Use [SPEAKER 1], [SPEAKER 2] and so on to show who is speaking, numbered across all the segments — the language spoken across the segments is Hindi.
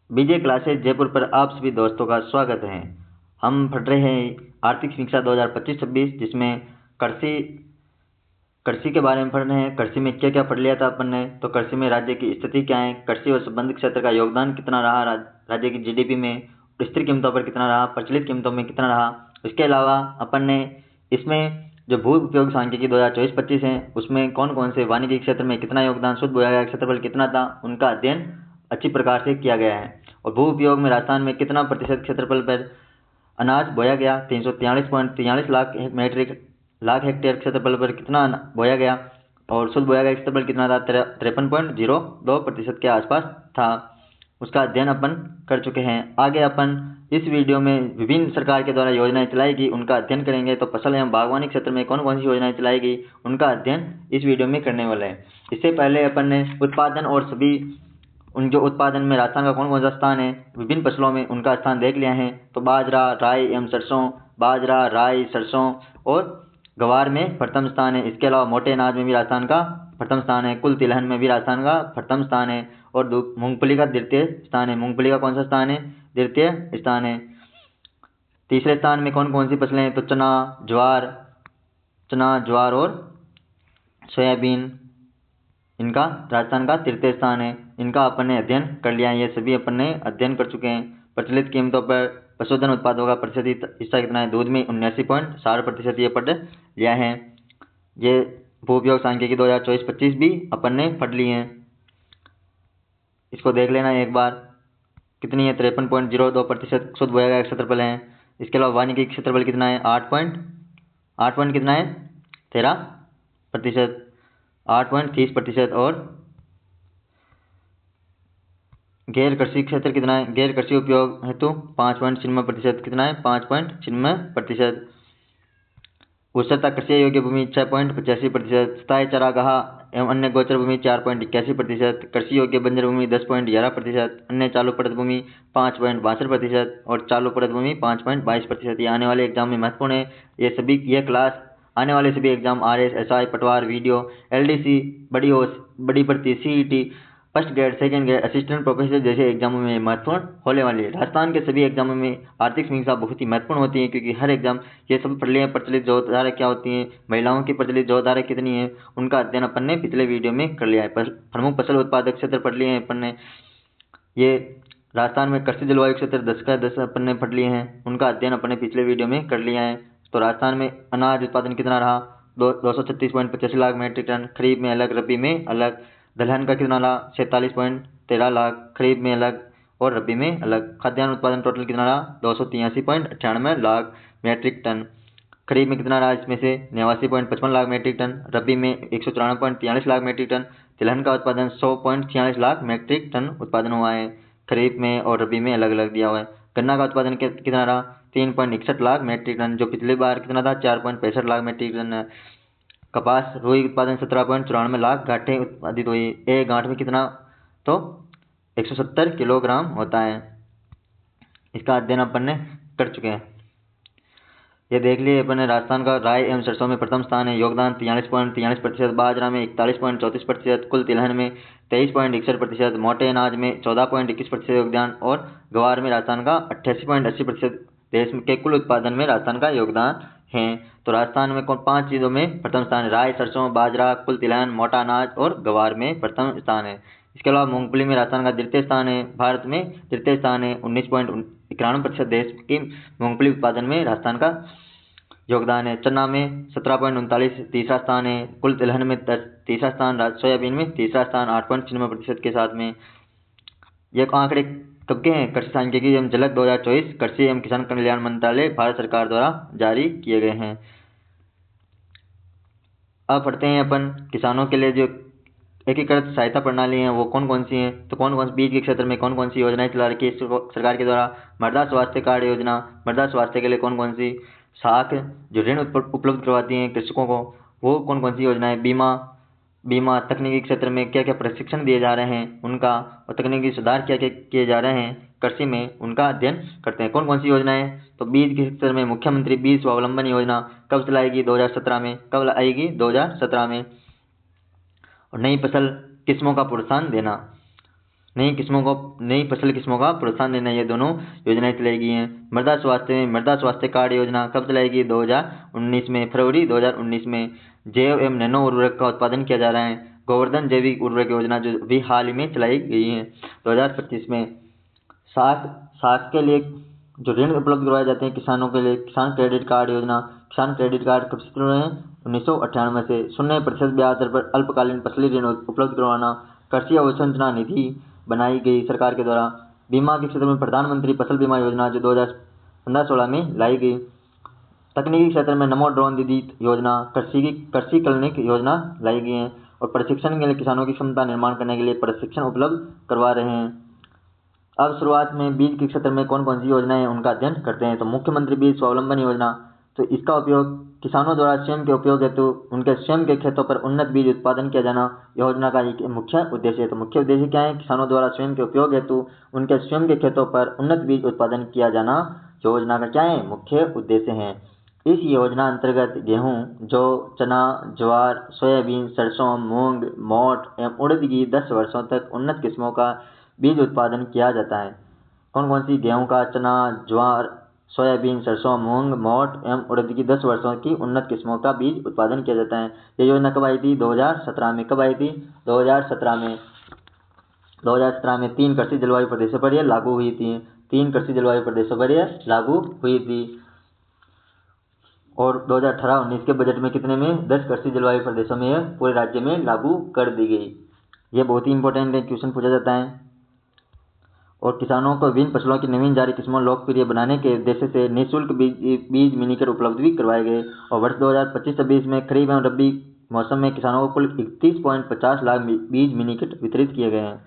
[SPEAKER 1] विजय क्लासेज जयपुर पर आप सभी दोस्तों का स्वागत है। हम पढ़ रहे हैं आर्थिक समीक्षा 2025-26, जिसमें कृषि के बारे में पढ़ रहे हैं। कृषि में क्या क्या पढ़ लिया था अपन ने, तो कृषि में राज्य की स्थिति क्या है, कृषि और संबंधित क्षेत्र का योगदान कितना रहा राज्य की जीडीपी में, स्थिर कीमतों पर कितना रहा, प्रचलित कीमतों में कितना रहा। इसके अलावा अपन ने इसमें जो भू उपयोग सांख्यिकी 2024-25 है, उसमें कौन कौन से वानिकी क्षेत्र में कितना योगदान, शुद्ध बोया गया क्षेत्रफल कितना था, उनका अध्ययन अच्छी प्रकार से किया गया है। और भू उपयोग में राजस्थान में कितना प्रतिशत क्षेत्रफल पर अनाज बोया गया, 343.43 लाख हेक्टेयर क्षेत्रफल पर कितना बोया गया, और शुद्ध बोया गया क्षेत्रफल कितना था, 53.02% के आसपास था। उसका अध्ययन अपन कर चुके हैं। आगे अपन इस वीडियो में विभिन्न सरकार के द्वारा योजनाएं चलाई गई उनका अध्ययन करेंगे। तो फसल एवं बागवानी क्षेत्र में कौन कौन सी योजनाएं चलाई गई उनका अध्ययन इस वीडियो में करने वाले हैं। इससे पहले अपन ने उत्पादन और सभी उन जो उत्पादन में राजस्थान का कौन कौन सा स्थान है, विभिन्न फसलों में उनका स्थान देख लिया है। तो बाजरा, राई एवं सरसों, बाजरा, राई, सरसों और गवार में प्रथम स्थान है। इसके अलावा मोटे अनाज में भी राजस्थान का प्रथम स्थान है। कुल तिलहन में भी राजस्थान का प्रथम स्थान है। और मूंगफली का द्वितीय स्थान है। मूंगफली का कौन सा स्थान है, द्वितीय स्थान है। तीसरे स्थान में कौन कौन सी फसलें हैं, तो चना, ज्वार और सोयाबीन, इनका राजस्थान का तृतीय स्थान है। इनका अपन ने अध्ययन कर लिया है, ये सभी अपन ने अध्ययन कर चुके हैं। प्रचलित कीमतों पर पशुधन उत्पादों का प्रतिशत हिस्सा कितना है, दूध में 79.60% ये पढ़ लिया है। ये भू उपयोग सांख्यिकी 2024-25 भी अपन ने पढ़ ली है। इसको देख लेना एक बार, कितनी है, 53.02% शुद्ध बोया गया क्षेत्रफल है। इसके अलावा वानिकी क्षेत्रफल कितना है, 8 कितना है, 13%, 8.30%। और गैर कृषि क्षेत्र कितना है, गैर कृषि उपयोग हेतु 5.96%, कितना है, 5.96%। उष्णता कृषि योग्य भूमि 6.85%, स्थायी चरागाह एवं अन्य गोचर भूमि 4.81%, कृषि योग्य बंजर भूमि 10.11%, अन्य चालू पड़त भूमि 5.62% और चालू पड़त भूमि 5.22%। ये आने वाले एग्जाम में महत्वपूर्ण है। ये क्लास आने वाले सभी एग्जाम RS, SI, पटवार, वीडियो, LDC, बड़ी भर्ती, CET, first grade, second grade, assistant professor जैसे एग्जामों में महत्वपूर्ण होने वाली है। राजस्थान के सभी एग्जामों में आर्थिक समीक्षा बहुत ही महत्वपूर्ण होती है, क्योंकि हर एग्जाम ये सब पढ़ लिए हैं। प्रचलित जोतधारक क्या होती हैं, महिलाओं की प्रचलित जोतधारक कितनी है, उनका अध्ययन अपन ने पिछले वीडियो में कर लिया है। प्रमुख फसल उत्पादक क्षेत्र पढ़ लिए हैं अपन ने। ये राजस्थान में कृषि जलवायु क्षेत्र 10 का 10 अपन ने पढ़ लिए हैं, उनका अध्ययन अपन ने पिछले वीडियो में कर लिया है। तो राजस्थान में अनाज उत्पादन कितना रहा, 236.85 लाख मीट्रिक टन, खरीफ में अलग, रबी में अलग। दलहन का कितना रहा, 47.13 लाख, खरीफ में अलग और रबी में अलग। खाद्यान्न उत्पादन टोटल कितना रहा, 283.98 लाख मीट्रिक टन। खरीफ में कितना रहा, इसमें से 89.55 लाख मीट्रिक टन, रबी में 194.43 लाख मीट्रिक टन। तिलहन का उत्पादन 100.46 लाख मीट्रिक टन उत्पादन हुआ है, खरीफ में और रबी में अलग अलग दिया हुआ है। गन्ना का उत्पादन कितना रहा, 3.61 लाख मीट्रिक टन, जो पिछली बार कितना था, 4.65 लाख मीट्रिक टन। कपास रुई उत्पादन 17.94 लाख गांठें उत्पादित हुई। एक गांठ में कितना, तो 170 किलोग्राम होता है। इसका अध्ययन अपन ने कर चुके हैं। ये देख लिए अपन ने। राजस्थान का राई एवं सरसों में प्रथम स्थान है, योगदान 43.43%, बाजरा में 41.34%, कुल तिलहन में 23.61%, मोटे अनाज में 14.21% योगदान और गवार में राजस्थान का 88.80% देश के कुल उत्पादन में राजस्थान का योगदान है। तो राजस्थान में कौन 5 चीजों में प्रथम स्थान है, राई, सरसों, बाजरा, कुल तिलहन, मोटा अनाज और गवार में प्रथम स्थान है। इसके अलावा मूंगफली में राजस्थान का द्वितीय स्थान है, भारत में तृतीय स्थान है। 19.91% देश की मूंगफली उत्पादन में राजस्थान का योगदान है। चना में 17.39 तीसरा स्थान है, कुल तिलहन में तीसरा स्थान, सोयाबीन में तीसरा स्थान 8.96% के साथ में। ये आंकड़े कब के हैं, कृषि सांख्यिकी एवं झलक 2024 कृषि एवं किसान कल्याण मंत्रालय भारत सरकार द्वारा जारी किए गए हैं। अब पढ़ते हैं अपन किसानों के लिए जो एकीकृत सहायता प्रणाली है वो कौन कौन सी हैं। तो कौन कौन बीज के क्षेत्र में कौन कौन सी योजनाएं चला रखी है सरकार के द्वारा। मृदा स्वास्थ्य कार्ड योजना, मृदा स्वास्थ्य के लिए कौन कौन सी। साख जो ऋण उपलब्ध करवाती हैं कृषकों को, वो कौन कौन सी योजनाएं। बीमा तकनीकी क्षेत्र में क्या क्या प्रशिक्षण दिए जा रहे हैं उनका, और तकनीकी सुधार क्या क्या किए जा रहे हैं कृषि में, उनका अध्ययन करते हैं। कौन कौन सी योजनाएं, तो बीज के क्षेत्र में मुख्यमंत्री बीज स्वावलंबन योजना कब चलाएगी, 2017 में। कब आएगी, 2017 में। और नई फसल किस्मों का प्रोत्साहन देना। नई फसल किस्मों का प्रोत्साहन देना, ये दोनों योजनाएं चलाई गई हैं। मृदा स्वास्थ्य कार्ड योजना कब चलाई गई? 2019 में, फरवरी 2019 में। जैव एवं नैनो उर्वरक का उत्पादन किया जा रहा है। गोवर्धन जैविक उर्वरक योजना जो भी हाल ही में चलाई गई है 2025 में। साख के लिए जो ऋण उपलब्ध करवाए जाते हैं किसानों के लिए, किसान क्रेडिट कार्ड योजना। किसान क्रेडिट कार्ड कब से शुरू हुए हैं? 1998 से। 0% ब्याज दर पर अल्पकालीन फसली ऋण उपलब्ध करवाना। कृषि अवसंरचना निधि बनाई गई सरकार के द्वारा। बीमा के क्षेत्र में प्रधानमंत्री फसल बीमा योजना जो 2015-16 में लाई गई। तकनीकी क्षेत्र में नमो ड्रोन दीदी योजना, कृषि क्लिनिक योजना लाई गई है। और प्रशिक्षण के लिए किसानों की क्षमता निर्माण करने के लिए प्रशिक्षण उपलब्ध करवा रहे हैं। अब शुरुआत में बीज के क्षेत्र में कौन कौन सी योजनाएं हैं उनका अध्ययन करते हैं। तो मुख्यमंत्री बीज स्वावलंबन योजना, तो इसका उपयोग किसानों द्वारा स्वयं के उपयोग हेतु उनके स्वयं के खेतों पर उन्नत बीज उत्पादन किया जाना योजना का एक मुख्य उद्देश्य है। तो मुख्य उद्देश्य क्या है? किसानों द्वारा स्वयं के उपयोग हेतु उनके स्वयं के खेतों पर उन्नत बीज उत्पादन किया जाना योजना का क्या है? मुख्य उद्देश्य है। इस योजना अंतर्गत गेहूं, जौ, चना, ज्वार, सोयाबीन, सरसों, मूंग, मोठ एवं उड़द की 10 वर्षों तक उन्नत किस्मों का बीज उत्पादन किया जाता है। कौन कौन सी? गेहूं का, चना, ज्वार, सोयाबीन, सरसों, मूंग, मोठ एवं उड़द की 10 वर्षों की उन्नत किस्मों का बीज उत्पादन किया जाता है। ये योजना कब आई थी? 2017 में। कब आई थी? 2017 में। 2017 में 3 कृषि जलवायु प्रदेशों पर यह लागू हुई थी। 3 कृषि जलवायु प्रदेशों पर यह लागू हुई थी। और 2018-19 के बजट में कितने में? 10 कृषि जलवायु प्रदेशों में यह पूरे राज्य में लागू कर दी गई। ये बहुत ही इंपॉर्टेंट है, क्वेश्चन पूछा जाता है। और किसानों को विभिन्न फसलों की नवीन जारी किस्मों लोकप्रिय बनाने के उद्देश्य से निःशुल्क बीज मिनीकट उपलब्ध भी करवाए गए। और वर्ष 2025-26 में खरीफ एवं रबी मौसम में किसानों को कुल 31.50 लाख बीज मिनीकट वितरित किए गए हैं।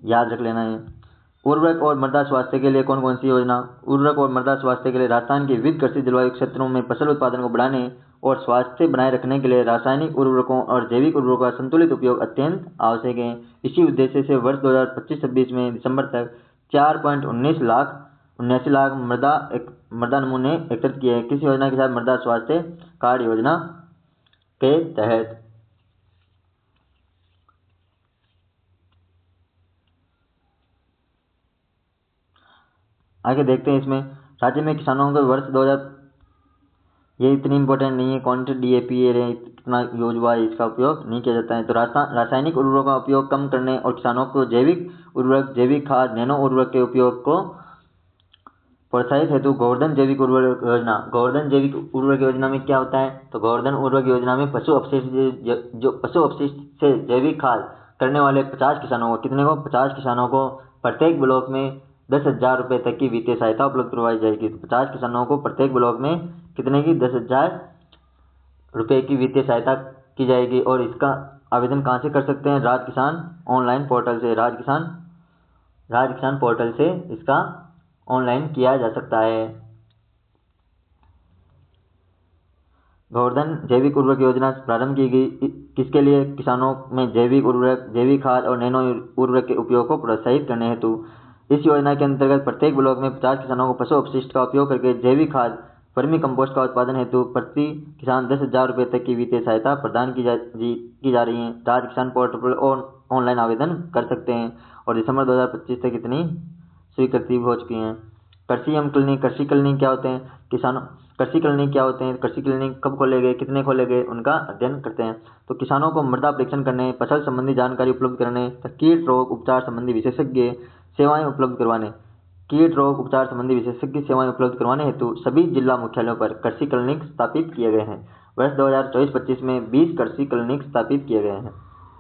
[SPEAKER 1] याद रख लेना है। उर्वरक और मृदा स्वास्थ्य के लिए कौन कौन सी योजना? उर्वरक और मृदा स्वास्थ्य के लिए राजस्थान के विविध कृषि जलवायु क्षेत्रों में फसल उत्पादन को बढ़ाने और स्वास्थ्य बनाए रखने के लिए रासायनिक उर्वरकों और जैविक उर्वरकों का संतुलित उपयोग अत्यंत आवश्यक है। इसी उद्देश्य से वर्ष 2025-26 में दिसंबर तक 4.79 लाख मृदा नमूने एकत्रित किए हैं। किस योजना के साथ? मृदा स्वास्थ्य कार्ड योजना के तहत। आगे देखते हैं इसमें राज्य में किसानों को वर्ष 2000, ये इतनी इंपॉर्टेंट नहीं है, क्वांटिटी डीएपी इतना यूज हुआ है, इसका उपयोग नहीं किया जाता है। तो रासायनिक उर्वरकों का उपयोग कम करने और किसानों को जैविक उर्वरक, जैविक खाद, नैनो उर्वरक के उपयोग को प्रोत्साहित हेतु गोवर्धन जैविक उर्वरक योजना। गोवर्धन जैविक उर्वरक योजना में क्या होता है? तो गोवर्धन उर्वरक योजना में पशु अपशिष्ट से जैविक खाद करने वाले 50 किसानों को, कितने को? 50 किसानों को प्रत्येक ब्लॉक में 10,000 रुपये तक की वित्तीय सहायता उपलब्ध करवाई जाएगी। तो 50 किसानों को प्रत्येक ब्लॉक में कितने की? 10,000 रुपये की वित्तीय सहायता की जाएगी। और इसका आवेदन कहाँ से कर सकते हैं? राज किसान ऑनलाइन पोर्टल से। राज किसान पोर्टल से इसका ऑनलाइन किया जा सकता है। गोवर्धन जैविक उर्वरक योजना प्रारंभ की गई किसके लिए? किसानों में जैविक उर्वरक, जैविक खाद और नैनो उर्वरक के उपयोग को प्रोत्साहित करने हेतु। इस योजना के अंतर्गत प्रत्येक ब्लॉक में 50 किसानों को पशु अपशिष्ट का उपयोग करके जैविक खाद, वर्मी कंपोस्ट का उत्पादन हेतु प्रति किसान 10,000 रुपये तक की वित्तीय सहायता प्रदान की जा रही है। राज्य किसान पोर्टल पर ऑनलाइन आवेदन कर सकते हैं। और दिसंबर 2025 तक इतनी स्वीकृति हो चुकी हैं। कृषि एवं क्लिनिक, कृषि क्लिनिक क्या होते हैं? कृषि क्लिनिक क्या होते हैं? कृषि क्लिनिक कब खोले गए, कितने खोले गए, उनका अध्ययन करते हैं। तो किसानों को मृदा परीक्षण करने, फसल संबंधी जानकारी उपलब्ध करने, कीट रोग उपचार संबंधी विशेषज्ञ सेवाएं उपलब्ध करवाने, कीट रोग उपचार संबंधी विशेषज्ञ सेवाएं उपलब्ध करवाने हेतु सभी जिला मुख्यालयों पर कृषि क्लिनिक स्थापित किए गए हैं। वर्ष 2024-25 में 20 कृषि क्लिनिक स्थापित किए गए हैं।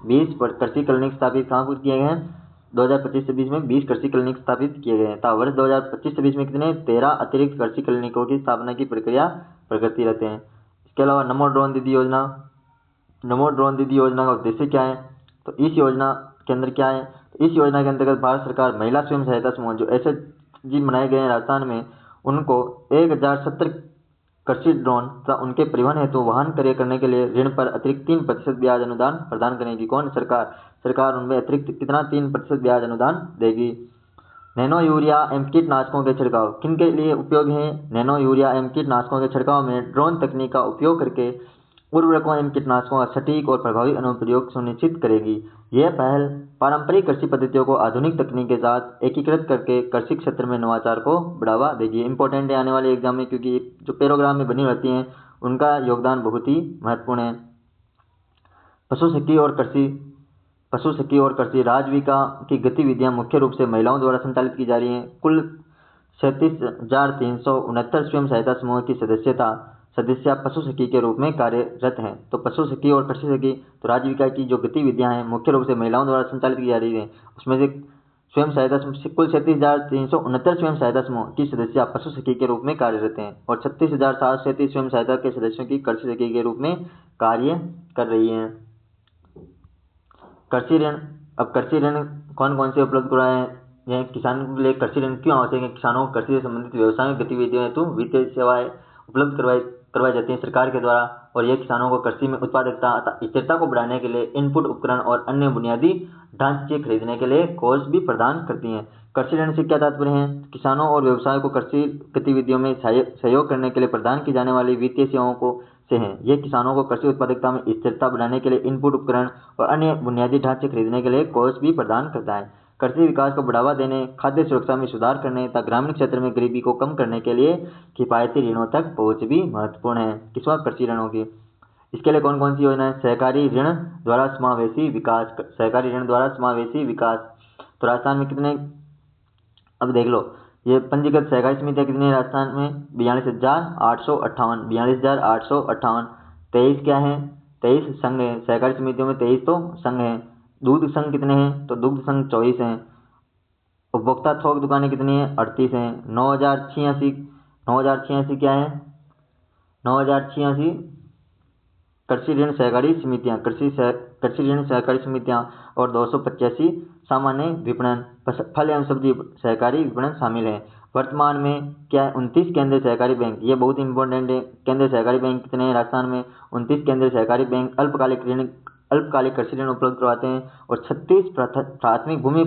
[SPEAKER 1] 20 कृषि क्लिनिक स्थापित कहाँ पर किए गए हैं? 2025-26 में 20 कृषि क्लिनिक स्थापित किए गए हैं। था वर्ष 2025-26 में कितने? 13 अतिरिक्त कृषि क्लिनिकों की स्थापना की प्रक्रिया प्रगति रहते हैं। इसके अलावा नमो ड्रोन दीदी योजना, नमो ड्रोन दीदी योजना का उद्देश्य क्या है? तो इस योजना के अंदर क्या है? तो इस योजना के अंतर्गत भारत सरकार महिला स्वयं सहायता समूह जो ऐसे जी बनाए गए हैं राजस्थान में, उनको 1070 कृषि ड्रोन तथा उनके परिवहन हेतु वाहन क्रय करने के लिए ऋण पर अतिरिक्त 3% ब्याज अनुदान प्रदान करेगी। कौन? सरकार उनमें अतिरिक्त कितना? 3% ब्याज अनुदान देगी। नैनो यूरिया एवं कीटनाशकों के छिड़काव किन के लिए उपयोग है? नैनो यूरिया एवं कीटनाशकों के छिड़काव में ड्रोन तकनीक का उपयोग करके उर्वरकों एवं कीटनाशकों का सटीक और प्रभावी अनुप्रयोग सुनिश्चित करेगी। यह पहल पारंपरिक कृषि पद्धतियों को आधुनिक तकनीक के साथ एकीकृत करके कृषि क्षेत्र में नवाचार को बढ़ावा देगी। इंपॉर्टेंट है आने वाले एग्जाम में, क्योंकि जो पैराग्राफ में बनी रहती हैं उनका योगदान बहुत ही महत्वपूर्ण है। पशु सखी और कृषि राजविका की गतिविधियां मुख्य रूप से महिलाओं द्वारा संचालित की जा रही हैं। कुल 37,369 स्वयं सहायता समूह की सदस्या पशु सखी के रूप में कार्यरत हैं। तो पशु सखी और कृषि सखी तो राजविका की जो गतिविधियां हैं मुख्य रूप से महिलाओं द्वारा संचालित की जा रही हैं, उसमें से स्वयं सहायता कुल 37,369 स्वयं सहायता समूह की सदस्या पशु सखी के रूप में कार्यरत हैं और 36,737 स्वयं सहायता के सदस्यों की कृषि सखी के रूप में कार्य कर रही हैं। कृषि ऋण, अब कृषि ऋण कौन कौन से उपलब्ध कराए हैं? किसानों के लिए कृषि ऋण क्यों आवश्यक है? किसानों को कृषि से संबंधित व्यवसाय गतिविधियों हेतु वित्तीय सेवाएं उपलब्ध करवाई जाती हैं सरकार के द्वारा, और यह किसानों को कृषि में उत्पादकता तथा स्थिरता को बढ़ाने के लिए इनपुट उपकरण और अन्य बुनियादी ढांचे खरीदने के लिए कोष भी प्रदान करती हैं। कृषि ऋण से क्या तात्पर्य है? किसानों और व्यवसाय को कृषि गतिविधियों में सहयोग करने के लिए प्रदान की जाने वाली वित्तीय सेवाओं को से हैं। यह किसानों को कृषि उत्पादकता में स्थिरता बढ़ाने के लिए इनपुट उपकरण और अन्य बुनियादी ढांचे खरीदने के लिए कोष भी प्रदान करता है। कृषि विकास को बढ़ावा देने, खाद्य सुरक्षा में सुधार करने तथा ग्रामीण क्षेत्र में गरीबी को कम करने के लिए किफायती ऋणों तक पहुंच भी महत्वपूर्ण है। किसवा? कृषि ऋणों की। इसके लिए कौन कौन सी योजना है? सहकारी ऋण द्वारा समावेशी विकास। सहकारी ऋण द्वारा समावेशी विकास तो राजस्थान में कितने, अब देख लो, ये पंजीकृत सहकारी समितियां कितनी है राजस्थान में? 42,858। 42,858। 23 क्या है? 23 संघ है। सहकारी समितियों में 23 तो संघ है। दूध संघ कितने हैं? तो दुग्ध संघ 24 हैं। उपभोक्ता थोक दुकानें कितनी है? 38 हैं। 9,086 क्या है? 9,086 कृषि ऋण सहकारी समितियां, कृषि ऋण सहकारी समितियां और 285 सामान्य विपणन फल एवं सब्जी सहकारी विपणन शामिल है। वर्तमान में क्या है? 29 केंद्रीय सहकारी बैंक, ये बहुत इंपॉर्टेंट है। केंद्रीय सहकारी बैंक कितने हैं राजस्थान में? 29 केंद्रीय सहकारी बैंक अल्पकालिक कृषि ऋण उपलब्ध करवाते हैं और 36 प्राथमिक भूमि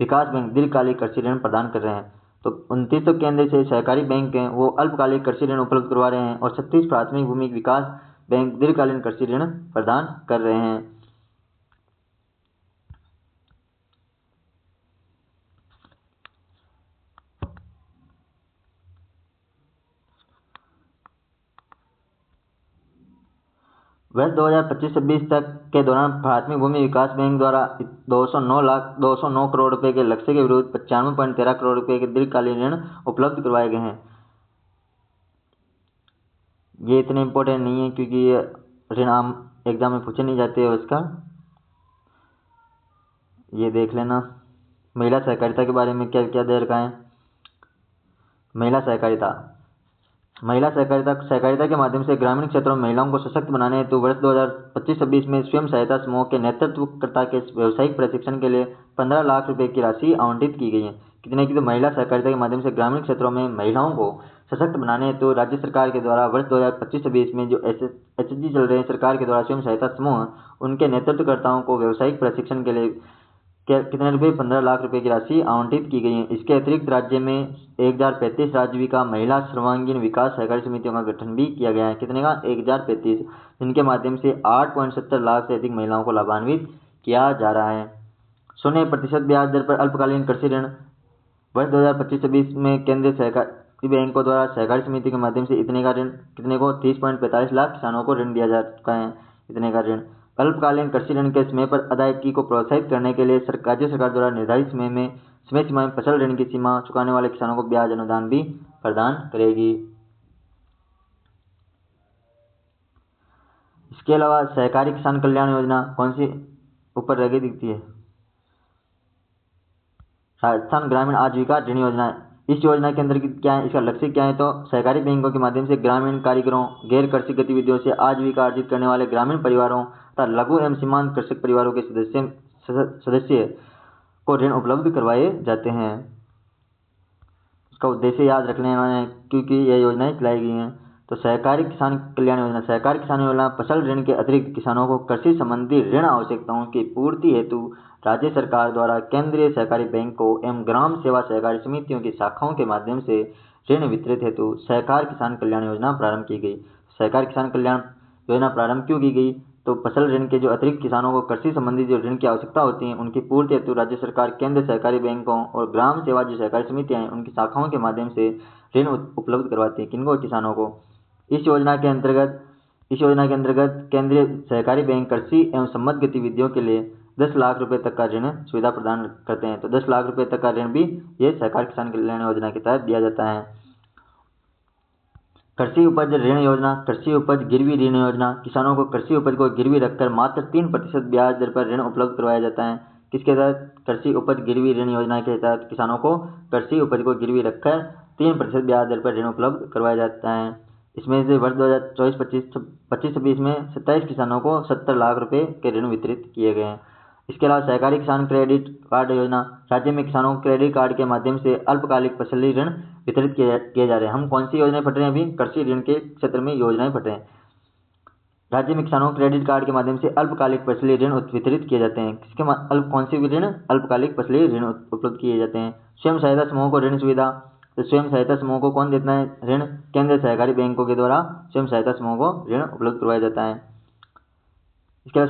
[SPEAKER 1] विकास बैंक दीर्घकालिक कृषि ऋण प्रदान कर रहे हैं। तो 29 तो केंद्रीय से सहकारी बैंक हैं, वो अल्पकालिक कृषि ऋण उपलब्ध करवा रहे हैं और 36 प्राथमिक भूमि विकास बैंक दीर्घकालीन कृषि ऋण प्रदान कर रहे हैं। वर्ष 2025-26 तक के दौरान प्राथमिक भूमि विकास बैंक द्वारा 209 करोड़ रुपए के लक्ष्य के विरुद्ध 95.13 करोड़ रुपए के दीर्घकालीन ऋण उपलब्ध करवाए गए हैं। ये इतने इंपॉर्टेंट नहीं है क्योंकि ये ऋण आम एग्जाम में पूछे नहीं जाते हैं उसका, ये देख लेना। महिला सहकारिता के बारे में क्या क्या दे रखा है? महिला सहकारिता के माध्यम से ग्रामीण क्षेत्रों में महिलाओं को सशक्त बनाने हेतु वर्ष 2025-26 में स्वयं सहायता समूह के नेतृत्वकर्ता के व्यावसायिक प्रशिक्षण के लिए 15 लाख रुपए की राशि आवंटित की गई है। कितने की? तो महिला सहकारिता के माध्यम से ग्रामीण क्षेत्रों में महिलाओं को सशक्त बनाने हेतु राज्य सरकार के द्वारा वर्ष 2025-26 में जो HSG चल रहे हैं सरकार के द्वारा स्वयं सहायता समूह, उनके नेतृत्वकर्ताओं को व्यावसायिक प्रशिक्षण के लिए कितने रुपये? 15 लाख रुपए की राशि आवंटित की गई है। इसके अतिरिक्त राज्य में 1035 राजविका महिला सर्वांगीण विकास सहकारी समितियों का गठन भी किया गया है। कितने का? 1035, जिनके माध्यम से 8.70 लाख से अधिक महिलाओं को लाभान्वित किया जा रहा है। 0% ब्याज दर पर अल्पकालीन कृषि ऋण वर्ष 2025-26 में केंद्रीय सहकारी बैंकों द्वारा सहकारी समिति के माध्यम से इतने का ऋण, कितने को? 30.45 लाख किसानों को ऋण दिया जा चुका है। इतने का ऋण। अल्पकालीन कृषि ऋण के समय पर अदायगी को प्रोत्साहित करने के लिए राज्य सरकार द्वारा निर्धारित समय सीमा में फसल ऋण की सीमा चुकाने वाले किसानों को ब्याज अनुदान भी प्रदान करेगी। इसके अलावा सहकारी किसान कल्याण योजना कौन सी ऊपर रह गई दिखती है? राजस्थान ग्रामीण आजीविका ऋण योजना। इस योजना के अंदर क्या है? इसका लक्ष्य क्या है? तो सहकारी बैंकों के माध्यम से ग्रामीण कारीगरों, गैर कृषि गतिविधियों से आजीविका अर्जित करने वाले ग्रामीण परिवारों तथा लघु एवं सीमांत कृषक परिवारों के सदस्य को ऋण उपलब्ध करवाए जाते हैं। इसका उद्देश्य याद रख लेना है क्योंकि यह योजनाएं चलाई गई हैं। तो सहकारी किसान कल्याण योजना, सहकारी किसान योजना फसल ऋण के अतिरिक्त किसानों को कृषि संबंधी ऋण आवश्यकताओं की पूर्ति हेतु राज्य सरकार द्वारा केंद्रीय सहकारी बैंकों एवं ग्राम सेवा सहकारी समितियों की शाखाओं के माध्यम से ऋण वितरित हेतु सहकारी किसान कल्याण योजना प्रारंभ की गई। सहकारी किसान कल्याण योजना प्रारंभ क्यों की गई? तो फसल ऋण के जो अतिरिक्त किसानों को कृषि संबंधी जो ऋण की आवश्यकता होती है उनकी पूर्ति हेतु राज्य सरकार केंद्र सहकारी बैंकों और ग्राम सेवा जो सहकारी समितियां हैं उनकी शाखाओं के माध्यम से ऋण उपलब्ध करवाती है। किनको? किसानों को। इस योजना के अंतर्गत केंद्रीय सहकारी बैंक कृषि एवं संबद्ध गतिविधियों के लिए 10 लाख रुपए तक का ऋण सुविधा प्रदान करते हैं। तो 10 लाख रुपए तक का ऋण भी ये सहकारी किसान कल्याण योजना के तहत दिया जाता है। कृषि उपज ऋण योजना, कृषि उपज गिरवी ऋण योजना, किसानों को कृषि उपज को गिरवी रखकर मात्र 3% ब्याज दर पर ऋण उपलब्ध करवाया जाता है। किसके तहत? कृषि उपज गिरवी ऋण योजना के तहत किसानों को कृषि उपज को गिरवी रखकर 3% ब्याज दर पर ऋण उपलब्ध करवाया जाता है। इसमें से वर्ष 2024-25 में 27 किसानों को 70 लाख रुपए के ऋण वितरित किए गए हैं। इसके अलावा सहकारी किसान क्रेडिट कार्ड योजना, राज्य में किसानों को क्रेडिट कार्ड के माध्यम से अल्पकालिक फसली ऋण वितरित किए जा रहे हैं। हम कौन सी योजनाएं पढ़ रहे हैं? अभी कृषि ऋण के क्षेत्र में योजनाएं पढ़ रहे हैं। राज्य में किसानों को क्रेडिट कार्ड के माध्यम से अल्पकालिक फसली ऋण वितरित किए जाते हैं। कौन से ऋण? अल्पकालिक फसली ऋण उपलब्ध किए जाते हैं। स्वयं सहायता समूह को ऋण सुविधा, तो स्वयं सहायता समूह को कौन देता है ऋण? केंद्रीय सहकारी बैंकों के द्वारा स्वयं सहायता समूह को ऋण उपलब्ध करवाया जाता है। इसके बाद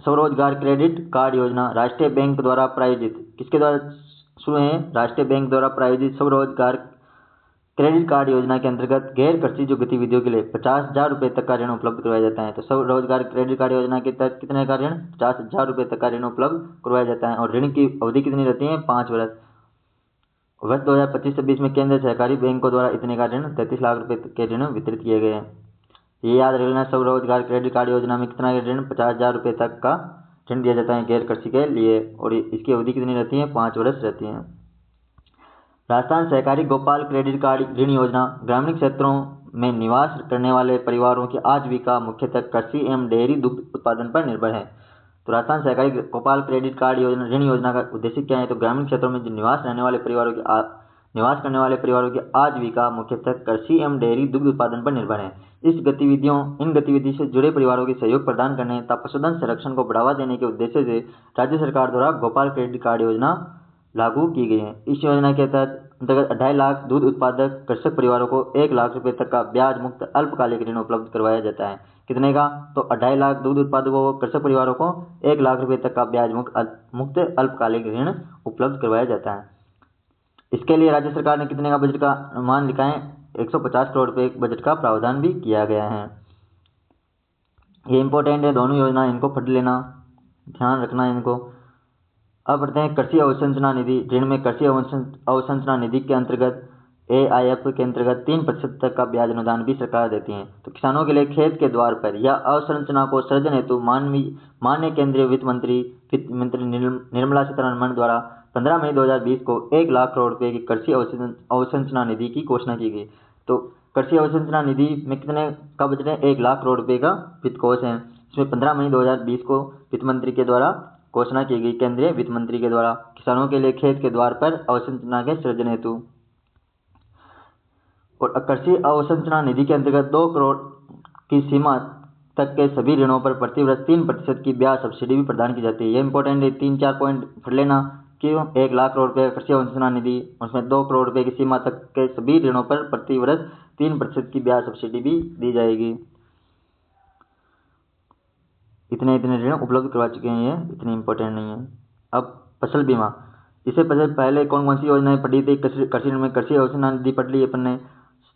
[SPEAKER 1] स्वरोजगार क्रेडिट कार्ड योजना, राष्ट्रीय बैंक द्वारा प्रायोजित, किसके द्वारा शुरू है? राष्ट्रीय बैंक द्वारा प्रायोजित स्वरोजगार क्रेडिट कार्ड योजना के अंतर्गत गैर कृषि जो गतिविधियों के लिए 50,000 रुपये तक का ऋण उपलब्ध करवाया जाता है। तो स्वरोजगार क्रेडिट कार्ड योजना के तहत कितने का ऋण? 50,000 रुपये तक का ऋण उपलब्ध करवाया जाता है। और ऋण की अवधि कितनी रहती है? 5 वर्ष। वर्ष 2025-26 में केंद्रीय सहकारी बैंकों द्वारा इतने का ऋण 33 लाख रुपए के ऋण वितरित किए गए हैं। ये याद रखना, स्वरोजगार क्रेडिट कार्ड योजना में कितना ऋण? 50,000 रुपये तक का ऋण दिया जाता है गैर कृषि के लिए, और इसकी अवधि कितनी रहती है? 5 वर्ष रहती है। राजस्थान सहकारी गोपाल क्रेडिट कार्ड ऋण योजना, ग्रामीण क्षेत्रों में निवास करने वाले परिवारों की आजीविका मुख्यतः कृषि एवं डेयरी दुग्ध उत्पादन पर निर्भर है। तो राजस्थान सहकारी गोपाल क्रेडिट कार्ड ऋण योजना का उद्देश्य क्या है? तो ग्रामीण क्षेत्रों में जो निवास करने वाले परिवारों की आजीविका मुख्यतः कृषि एवं डेयरी दुग्ध उत्पादन पर निर्भर है। इन गतिविधि से जुड़े परिवारों के सहयोग प्रदान करने तथा पशुधन संरक्षण को बढ़ावा देने के उद्देश्य से राज्य सरकार द्वारा गोपाल क्रेडिट कार्ड योजना लागू की गई है। इस योजना के तहत अंतर्गत 2.5 लाख दूध उत्पादक कृषक परिवारों को 1 लाख रुपए तक का ब्याज मुक्त अल्पकालिक ऋण उपलब्ध करवाया जाता है। कितने का? तो 2.5 लाख दूध उत्पादकों को कृषक परिवारों को 1 लाख रुपए तक का ब्याज मुक्त अल्पकालिक ऋण उपलब्ध करवाया जाता है। इसके लिए राज्य सरकार ने कितने का बजट का अनुमान लिखा है? 150 करोड़ रुपए बजट का प्रावधान भी किया गया है। ये इंपॉर्टेंट है दोनों योजना, इनको पढ़ लेना, ध्यान रखना इनको। अब बढ़ते हैं कृषि अवसंरचना निधि ऋण में। कृषि अवसंरचना निधि के अंतर्गत AIF के अंतर्गत 3% तक का ब्याज अनुदान भी सरकार देती है। तो किसानों के लिए खेत के द्वार पर या अवसंरचना को सृजन हेतु माननीय केंद्रीय वित्त मंत्री निर्मला सीतारमण द्वारा 15 मई 2020 को 1 लाख करोड़ रुपए की कृषि अवसंरचना निधि की घोषणा की गई। तो कृषि अवसंरचना निधि में कितने का बजट है? 1 लाख करोड़ रुपए का वित्त कोष है। इसमें 15 मई 2020 को वित्त मंत्री के द्वारा घोषणा की गई, केंद्रीय वित्त मंत्री के द्वारा, किसानों के लिए खेत के द्वार पर अवसंरचना के सृजन हेतु। और कृषि अवसंरचना निधि के अंतर्गत 2 करोड़ की सीमा तक के सभी ऋणों पर प्रतिवर्ष 3% की ब्याज सब्सिडी भी प्रदान की जाती है। ये इंपॉर्टेंट है, 3-4 पॉइंट पढ़ लेना। क्यों? 1 लाख करोड़ रुपए कृषि अवसंरचना निधि, उसमें 2 करोड़ रुपए की सीमा तक के सभी ऋणों पर प्रतिवर्ष 3% की ब्याज सब्सिडी भी दी जाएगी। इतने ऋण उपलब्ध करवा चुके हैं, ये इतनी इंपॉर्टेंट नहीं है। अब फसल बीमा, इससे पहले कौन सी योजनाएं पढ़ी थी? कृषि ऋण में कृषि अवसंरचना निधि पढ़ ली अपन ने,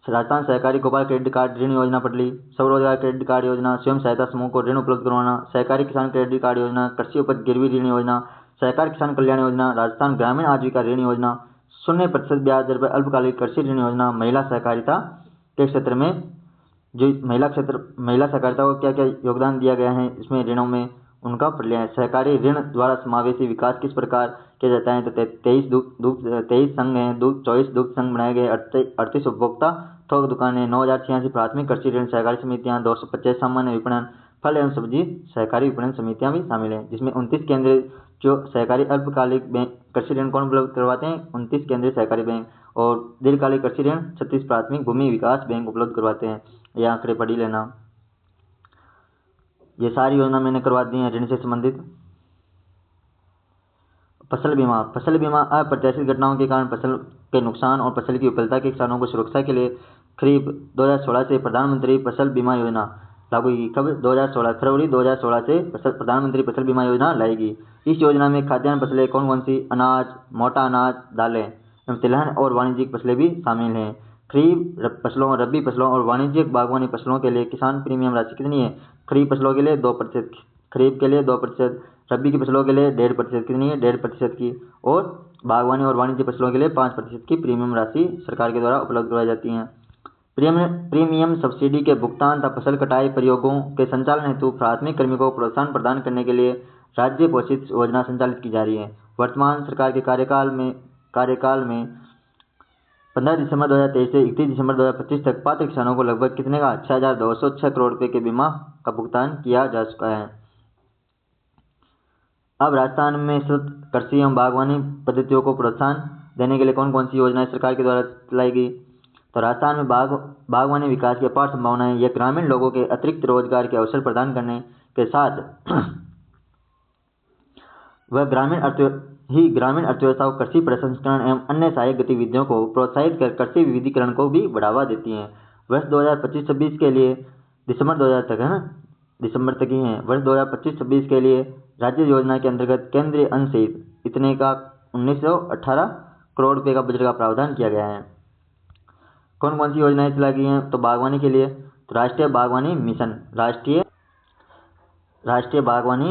[SPEAKER 1] राजस्थान सहकारी गोपाल क्रेडिट कार्ड ऋण योजना पढ़ ली, स्वरोजगार क्रेडिट कार्ड योजना, स्वयं सहायता समूह को ऋण उपलब्ध करवाना, सहकारी किसान क्रेडिट कार्ड योजना, कृषि उपज गिरवी ऋण योजना, सहकारी किसान कल्याण योजना, राजस्थान ग्रामीण आजीविका ऋण योजना, 0% ब्याज दर पर अल्पकालिक कृषि ऋण योजना, महिला सहकारिता के क्षेत्र में जो महिला सहकारिता को क्या क्या योगदान दिया गया है इसमें ऋणों में, उनका पढ़ लिया है। सहकारी ऋण द्वारा समावेशी विकास किस प्रकार किया जाता है? तो 23 संघ हैं, 24 दुग्ध संघ बनाए गए, 38 उपभोक्ता थोक दुकानें, 9,086 प्राथमिक कृषि ऋण सहकारी समितियां, 250 सामान्य विपणन फल एवं सब्जी सहकारी विपणन समितियां भी शामिल हैं, जिसमें 29 केंद्रीय जो सहकारी अल्पकालिक बैंक कृषि ऋण कौन उपलब्ध करवाते हैं? 29 केंद्रीय सहकारी बैंक, और दीर्घकालिक कृषि ऋण 36 प्राथमिक भूमि विकास बैंक उपलब्ध करवाते हैं। ये आंकड़े पढ़ लेना। ये सारी योजना मैंने करवा दी है ऋण से संबंधित। फसल बीमा अप्रत्याशित घटनाओं के कारण फसल के नुकसान और फसल की विफलता के किसानों को सुरक्षा के लिए खरीफ 2016 से प्रधानमंत्री फसल बीमा योजना लागू की। कब? 2016 फरवरी 2016 से प्रधानमंत्री फसल बीमा योजना लाएगी। इस योजना में खाद्यान्न फसलें कौन कौन सी? अनाज, मोटा अनाज, दालें एवं तिलहन और वाणिज्यिक फसलें भी शामिल हैं। खरीफ फसलों, रबी फसलों और वाणिज्यिक बागवानी फसलों के लिए किसान प्रीमियम राशि कितनी है? खरीफ फसलों के लिए 2%, खरीफ के लिए 2%, रबी की फसलों के लिए 1.5%, कितनी है? 1.5% की, और बागवानी और वाणिज्य फसलों के लिए 5% की प्रीमियम राशि सरकार के द्वारा उपलब्ध करवाई जाती है। प्रीमियम सब्सिडी के भुगतान तथा फसल कटाई प्रयोगों के संचालन हेतु प्राथमिक कार्मिकों को प्रोत्साहन प्रदान करने के लिए राज्य पोषित योजना संचालित की जा रही है। वर्तमान सरकार के कार्यकाल में 15 दिसंबर 2023 से 31 दिसंबर 2025 तक पात्र किसानों को लगभग कितने का? 6,206 करोड़ रुपए के बीमा का भुगतान किया जा चुका है। अब राजस्थान में सतत कृषि एवं बागवानी पद्धतियों को प्रोत्साहन देने के लिए कौन कौन सी योजनाएं सरकार के द्वारा चलाई गई? तो राजस्थान में बागवानी विकास की अपार संभावनाएं। यह ग्रामीण लोगों के अतिरिक्त रोजगार के अवसर प्रदान करने के साथ वह ग्रामीण अर्थव्यवस्था को कृषि प्रसंस्करण एवं अन्य सहायक गतिविधियों को प्रोत्साहित कर कृषि विविधीकरण को भी बढ़ावा देती हैं। वर्ष 2025-26 के लिए दिसंबर 2000 तक है ना, दिसंबर तक ही है। वर्ष 2025-26 के लिए राज्य योजना के अंतर्गत केंद्रीय अंश सहित इतने का 1918 करोड़ रुपए का बजट का प्रावधान किया गया है। कौन कौन सी योजनाएं चलाई गई हैं? तो बागवानी के लिए तो राष्ट्रीय बागवानी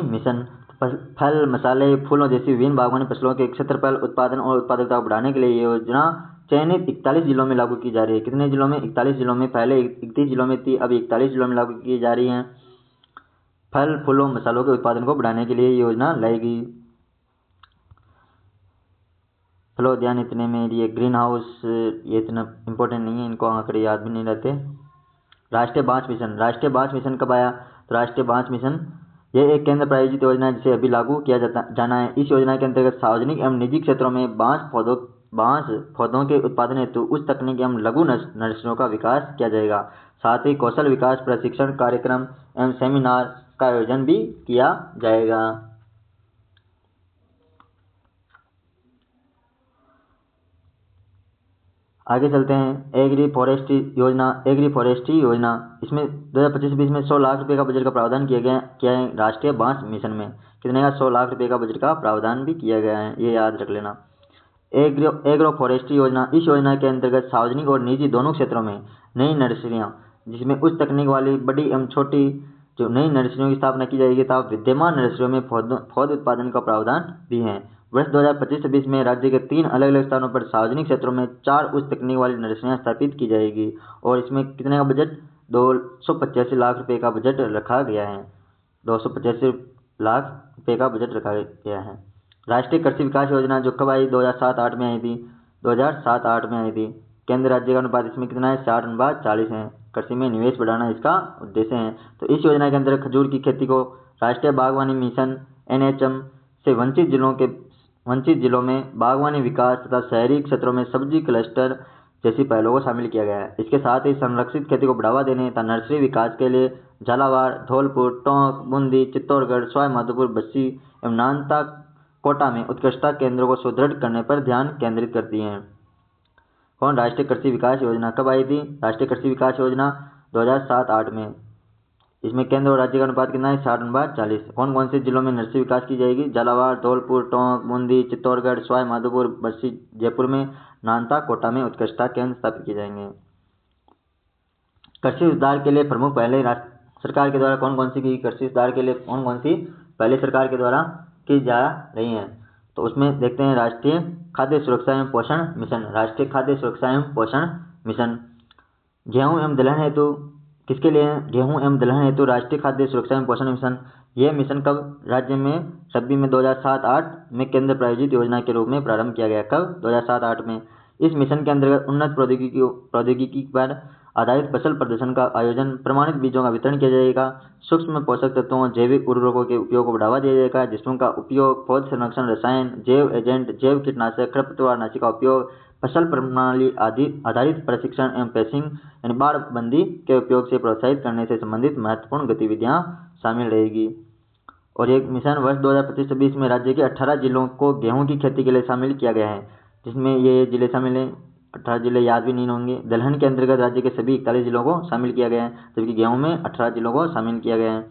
[SPEAKER 1] मिशन, फल, मसाले, फूलों जैसी विभिन्न बागवानी फसलों के क्षेत्रफल, उत्पादन और उत्पादकता को बढ़ाने के लिए ये योजना चयनित 41 जिलों में लागू की जा रही है। कितने जिलों में? 41 जिलों में। पहले 31 जिलों में थी, अब 41 जिलों में लागू की जा रही है। फल, फूलों, मसालों के उत्पादन को बढ़ाने के लिए ये योजना लाएगी। फलोद्यान इतने में, ये ग्रीन हाउस ये इतना इम्पोर्टेंट नहीं है, इनको आंकड़े याद भी नहीं रहते। राष्ट्रीय बांस मिशन कब आया? तो राष्ट्रीय बांस मिशन ये एक केंद्र प्रायोजित योजना है जिसे अभी लागू किया जाना है। इस योजना के अंतर्गत सार्वजनिक एवं निजी क्षेत्रों में बांस पौधों के उत्पादन हेतु उच्च तकनीक एवं लघु नर्सरियों का विकास किया जाएगा। साथ ही कौशल विकास प्रशिक्षण कार्यक्रम एवं सेमिनार का आयोजन भी किया जाएगा। आगे चलते हैं। एग्री फॉरेस्ट्री योजना, इसमें 2025-26 में 100 लाख रुपए का बजट का प्रावधान किया है। राष्ट्रीय बांस मिशन में कितने का? 100 लाख रुपए का बजट का प्रावधान भी किया गया है, ये याद रख लेना। एग्रो फॉरेस्ट्री योजना, इस योजना के अंतर्गत सार्वजनिक और निजी दोनों क्षेत्रों में नई नर्सरियां जिसमें उच्च तकनीक वाली बड़ी एवं छोटी जो नई नर्सरियों की स्थापना की जाएगी तथा विद्यमान नर्सरियों में पौध उत्पादन का प्रावधान भी है। वर्ष 2025-26 में राज्य के 3 अलग अलग स्थानों पर सार्वजनिक क्षेत्रों में 4 उच्च तकनीक वाली नर्सरियां स्थापित की जाएगी और इसमें कितने का बजट? 285 लाख रुपए का बजट रखा गया है। 285 लाख रुपए का बजट रखा गया है। राष्ट्रीय कृषि विकास योजना जो कब आई? 2007-8 में आई थी। 2007-8 में आई थी। केंद्र राज्य का अनुपात इसमें कितना है? 60-40 है। कृषि में निवेश बढ़ाना इसका उद्देश्य है। तो इस योजना के अंदर खजूर की खेती को राष्ट्रीय बागवानी मिशन NHM से वंचित जिलों में बागवानी विकास तथा शहरी क्षेत्रों में सब्जी क्लस्टर जैसी पहलों को शामिल किया गया है। इसके साथ ही संरक्षित खेती को बढ़ावा देने तथा नर्सरी विकास के लिए झालावाड़, धौलपुर, टोंक, बूंदी, चित्तौड़गढ़, सवाई माधोपुर, बस्सी एवं नानता कोटा में उत्कृष्टता केंद्रों को सुदृढ़ करने पर ध्यान केंद्रित करती है। कौन? राष्ट्रीय कृषि विकास योजना कब आई थी? राष्ट्रीय कृषि विकास योजना 2007-8 में। इसमें केंद्र और राज्य का अनुपात कितना है? 60-40। कौन कौन से जिलों में नर्सरी विकास की जाएगी? झालावाड़, धौलपुर, टोंक, बूंदी, चित्तौड़गढ़, सवाई माधोपुर, बस्सी, जयपुर में नानता कोटा में उत्कृष्टता केंद्र स्थापित किए जाएंगे। कृषि सुधार के लिए प्रमुख पहले सरकार के द्वारा कौन कौन सी की? कृषि सुधार के लिए कौन कौन सी पहले सरकार के द्वारा की जा रही हैं? तो उसमें देखते हैं राष्ट्रीय खाद्य सुरक्षा एवं पोषण मिशन। राष्ट्रीय खाद्य सुरक्षा एवं पोषण मिशन गेहूं एवं दलहन हेतु किसके लिए? गेहूं एवं दलहन हेतु राष्ट्रीय खाद्य सुरक्षा एवं पोषण मिशन। यह मिशन कब राज्य में रबी में 2007-8 में केंद्र प्रायोजित योजना के रूप में प्रारंभ किया गया। कब? 2007-8 में। इस मिशन के अंतर्गत उन्नत प्रौद्योगिकी पर आधारित फसल प्रदर्शन का आयोजन, प्रमाणित बीजों का वितरण किया जाएगा, सूक्ष्म पोषक तत्वों, जैविक उर्वरकों के उपयोग को बढ़ावा दिया जाएगा, जिसमें का उपयोग, पौध संरक्षण रसायन, जैव एजेंट, जैव कीटनाशक, खरपतवारनाशी का उपयोग, फसल प्रणाली आधारित प्रशिक्षण एवं पेसिंग यानी बाड़बंदी के उपयोग से प्रोत्साहित करने से संबंधित महत्वपूर्ण गतिविधियां शामिल रहेगी। और एक मिशन वर्ष 2025-26 में राज्य के 18 जिलों को गेहूं की खेती के लिए शामिल किया गया है, जिसमें ये जिले शामिल हैं 18 जिले याद भी नहीं होंगे। दलहन के अंतर्गत राज्य के सभी 41 जिलों को शामिल किया गया है, जबकि गेहूं में 18 जिलों को शामिल किया गया है।